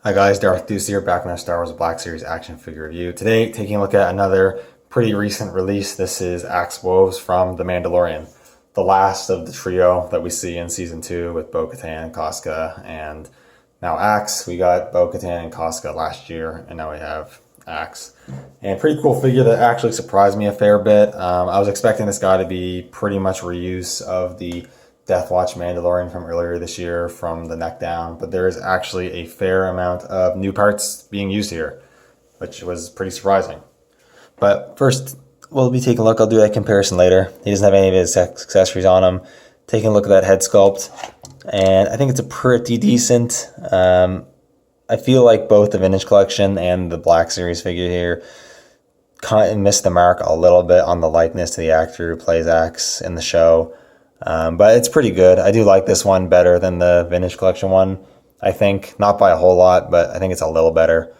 Hi guys, Darth Deuce here, back on our Star Wars Black Series action figure review. Today, taking a look at another pretty recent release. This is Woves from The Mandalorian, the last of the trio that we see in Season 2 with Bo-Katan, Casca, and now Axe. We got Bo-Katan and Casca last year, and now we have Axe. And pretty cool figure that actually surprised me a fair bit. I was expecting this guy to be pretty much reuse of the Death Watch Mandalorian from earlier this year from the neck down, but there is actually a fair amount of new parts being used here, which was pretty surprising. But first, we'll be taking a look. I'll do that comparison later. He doesn't have any of his accessories on him. Taking a look at that head sculpt, and I think it's a pretty decent. I feel like both the Vintage Collection and the Black Series figure here kind of missed the mark a little bit on the likeness to the actor who plays Axe in the show. But it's pretty good. I do like this one better than the Vintage Collection one, I think. Not by a whole lot, but I think it's a little better.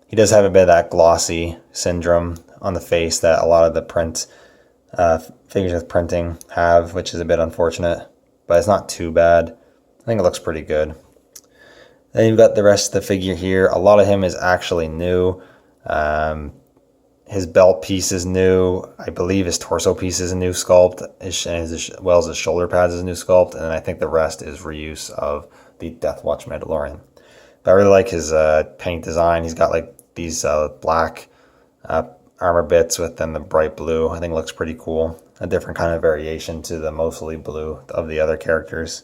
He does have a bit of that glossy syndrome on the face that a lot of the figures with printing have, which is a bit unfortunate. But it's not too bad. I think it looks pretty good. Then you've got the rest of the figure here. A lot of him is actually new. His belt piece is new. I believe his torso piece is a new sculpt, as well as his shoulder pads is a new sculpt, and I think the rest is reuse of the Death Watch Mandalorian. But I really like his paint design. He's got like these black armor bits with then the bright blue. I think it looks pretty cool. A different kind of variation to the mostly blue of the other characters.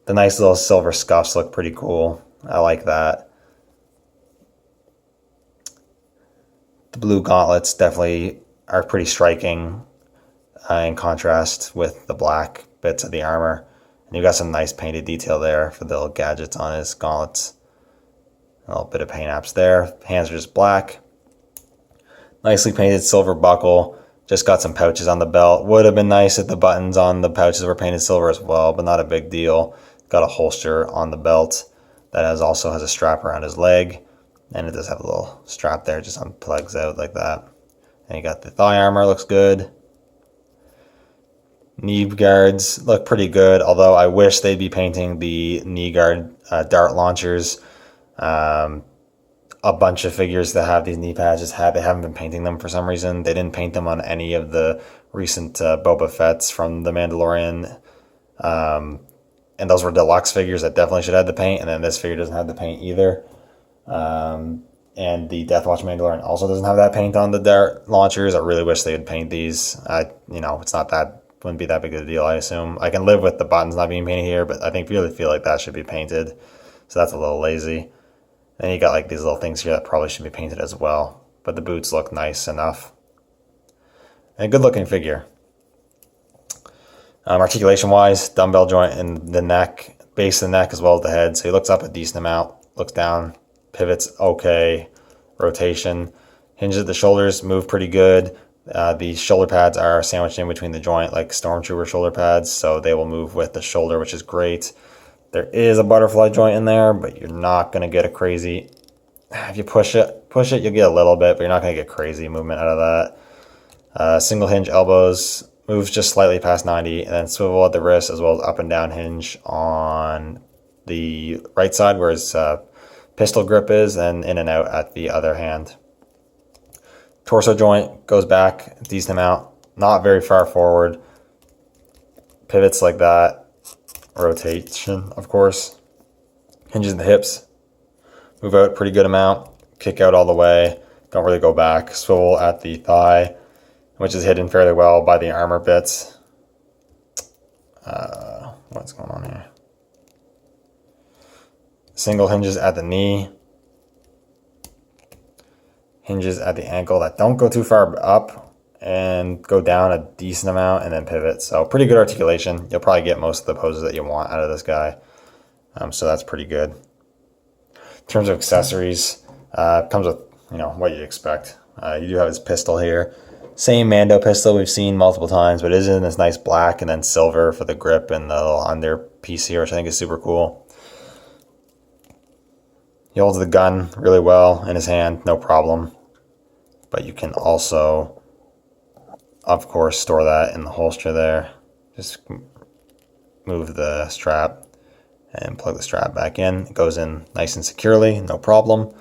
The nice little silver scuffs look pretty cool. I like that. The blue gauntlets definitely are pretty striking in contrast with the black bits of the armor. And you've got some nice painted detail there for the little gadgets on his gauntlets. A little bit of paint apps there. Hands are just black. Nicely painted silver buckle. Just got some pouches on the belt. Would have been nice if the buttons on the pouches were painted silver as well, but not a big deal. Got a holster on the belt that also has a strap around his leg. And it does have a little strap there, just unplugs out like that. And you got the thigh armor, looks good. Knee guards look pretty good, although I wish they'd be painting the knee guard dart launchers. A bunch of figures that have these knee pads they haven't been painting them for some reason. They didn't paint them on any of the recent Boba Fett's from The Mandalorian. And those were deluxe figures that definitely should have the paint, and then this figure doesn't have the paint either. And the Death Watch Mandalorian also doesn't have that paint on the dart launchers. I really wish they would paint these. It's not that, wouldn't be that big of a deal, I assume. I can live with the buttons not being painted here, but I really feel like that should be painted. So that's a little lazy. Then you got like these little things here that probably should be painted as well. But the boots look nice enough. And a good looking figure. Articulation wise, dumbbell joint in the neck, base of the neck as well as the head. So he looks up a decent amount, looks down. Pivots okay, rotation. Hinges at the shoulders move pretty good. The shoulder pads are sandwiched in between the joint like Stormtrooper shoulder pads, so they will move with the shoulder, which is great. There is a butterfly joint in there, but you're not going to get a crazy... If you push it, you'll get a little bit, but you're not going to get crazy movement out of that. Single hinge elbows, moves just slightly past 90, and then swivel at the wrist as well as up and down hinge on the right side, where his pistol grip is, and in and out at the other hand. Torso joint goes back a decent amount, not very far forward. Pivots like that. Rotation, of course. Hinges in the hips. Move out a pretty good amount. Kick out all the way. Don't really go back. Swivel at the thigh, which is hidden fairly well by the armor bits. What's going on here? Single hinges at the knee. Hinges at the ankle that don't go too far up and go down a decent amount and then pivot. So pretty good articulation. You'll probably get most of the poses that you want out of this guy. So that's pretty good. In terms of accessories, comes with what you'd expect. You do have his pistol here. Same Mando pistol we've seen multiple times, but it is in this nice black and then silver for the grip and the little under piece here, which I think is super cool. He holds the gun really well in his hand, no problem. But you can also, of course, store that in the holster there. Just move the strap and plug the strap back in. It goes in nice and securely, no problem.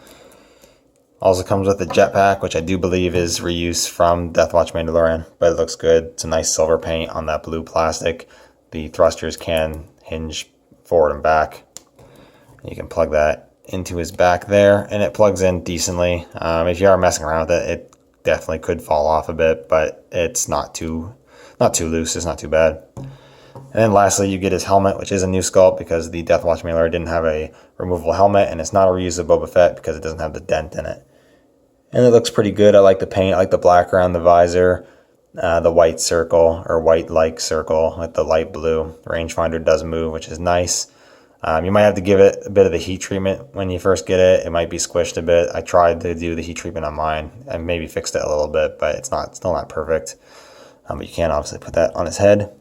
Also comes with a jetpack, which I do believe is reuse from Deathwatch Mandalorian, but it looks good. It's a nice silver paint on that blue plastic. The thrusters can hinge forward and back. You can plug that into his back there, and it plugs in decently. If you are messing around with it, it definitely could fall off a bit, but it's not too loose. It's not too bad. And then lastly, you get his helmet, which is a new sculpt because the Deathwatch Mandalorian didn't have a removable helmet, and it's not a reuse of Boba Fett because it doesn't have the dent in it. And it looks pretty good. I like the paint. I like the black around the visor, the white circle or white-like circle with the light blue. The rangefinder does move, which is nice. You might have to give it a bit of the heat treatment when you first get it. It might be squished a bit. I tried to do the heat treatment on mine. I maybe fixed it a little bit, but it's still not perfect. But you can obviously put that on his head.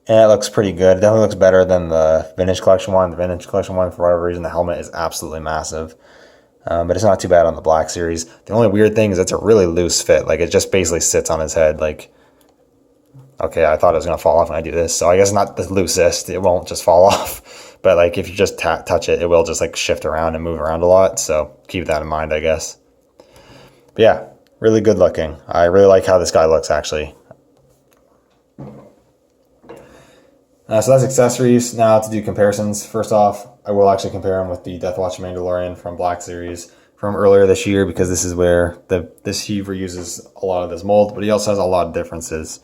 And it looks pretty good. It definitely looks better than the Vintage Collection one. The Vintage Collection one, for whatever reason, the helmet is absolutely massive. But it's not too bad on the Black Series. The only weird thing is it's a really loose fit. Like, it just basically sits on his head. Like, okay, I thought it was going to fall off when I do this. So I guess not the loosest. It won't just fall off. But, like, if you just touch it, it will just, like, shift around and move around a lot. So keep that in mind, I guess. But, yeah, really good looking. I really like how this guy looks, actually. So that's accessories. Now to do comparisons. First off, I will actually compare him with the Deathwatch Mandalorian from Black Series from earlier this year, because this is where he reuses a lot of this mold, but he also has a lot of differences.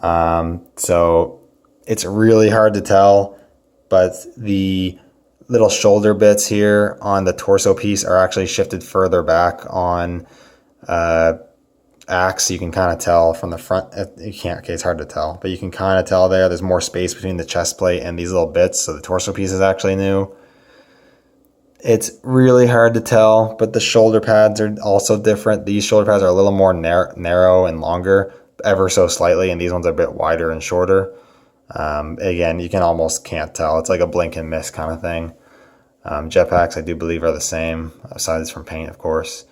So it's really hard to tell, but the little shoulder bits here on the torso piece are actually shifted further back on axe. You can kind of tell from the front. You can't, okay, it's hard to tell, but you can kind of tell there's more space between the chest plate and these little bits, so the torso piece is actually new. It's really hard to tell, but the shoulder pads are also different. These shoulder pads are a little more narrow and longer, ever so slightly, and these ones are a bit wider and shorter. Again, you can't tell. It's like a blink and miss kind of thing. Jetpacks, I do believe, are the same, aside from paint, of course.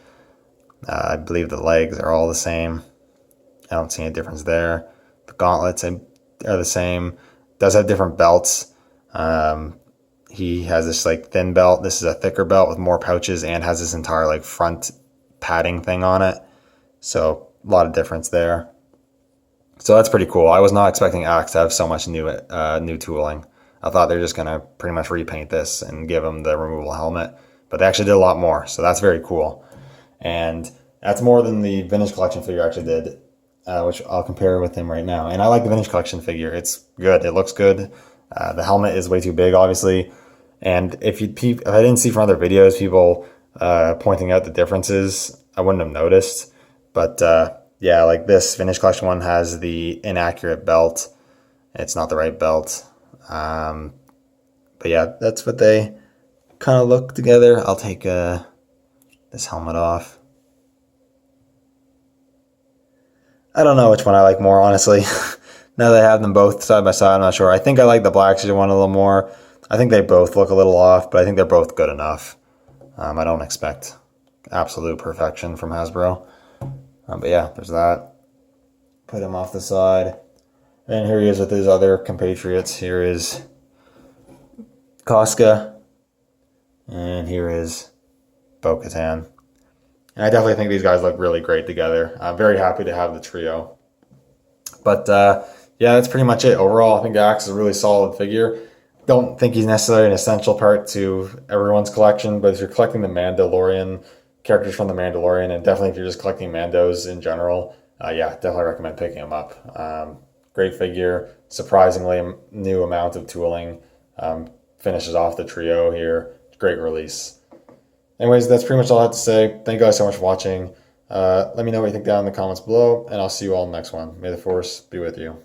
I believe the legs are all the same. I don't see any difference there. The gauntlets are the same. Does have different belts. He has this like thin belt. This is a thicker belt with more pouches and has this entire like front padding thing on it. So a lot of difference there. So that's pretty cool. I was not expecting Axe to have so much new tooling. I thought they were just gonna pretty much repaint this and give him the removable helmet, but they actually did a lot more. So that's very cool. And that's more than the Vintage Collection figure actually did, which I'll compare with him right now. And I like the Vintage Collection figure. It's good. It looks good. The helmet is way too big, obviously. And if I didn't see from other videos people pointing out the differences, I wouldn't have noticed. But yeah, like this Vintage Collection one has the inaccurate belt. It's not the right belt. But yeah, that's what they kind of look together. I'll take this helmet off. I don't know which one I like more, honestly. Now that I have them both side by side, I'm not sure. I think I like the Black Series one a little more. I think they both look a little off, but I think they're both good enough. I don't expect absolute perfection from Hasbro. But yeah, there's that. Put him off the side. And here he is with his other compatriots. Here is Koska. And here is Bo-Katan. And I definitely think these guys look really great together. I'm very happy to have the trio. But yeah, that's pretty much it. Overall, I think Axe is a really solid figure. Don't think he's necessarily an essential part to everyone's collection, but if you're collecting the Mandalorian, characters from the Mandalorian, and definitely if you're just collecting Mandos in general, yeah, definitely recommend picking him up. Great figure, surprisingly new amount of tooling, finishes off the trio here. Great release. Anyways, that's pretty much all I have to say. Thank you guys so much for watching. Let me know what you think down in the comments below, and I'll see you all in the next one. May the Force be with you.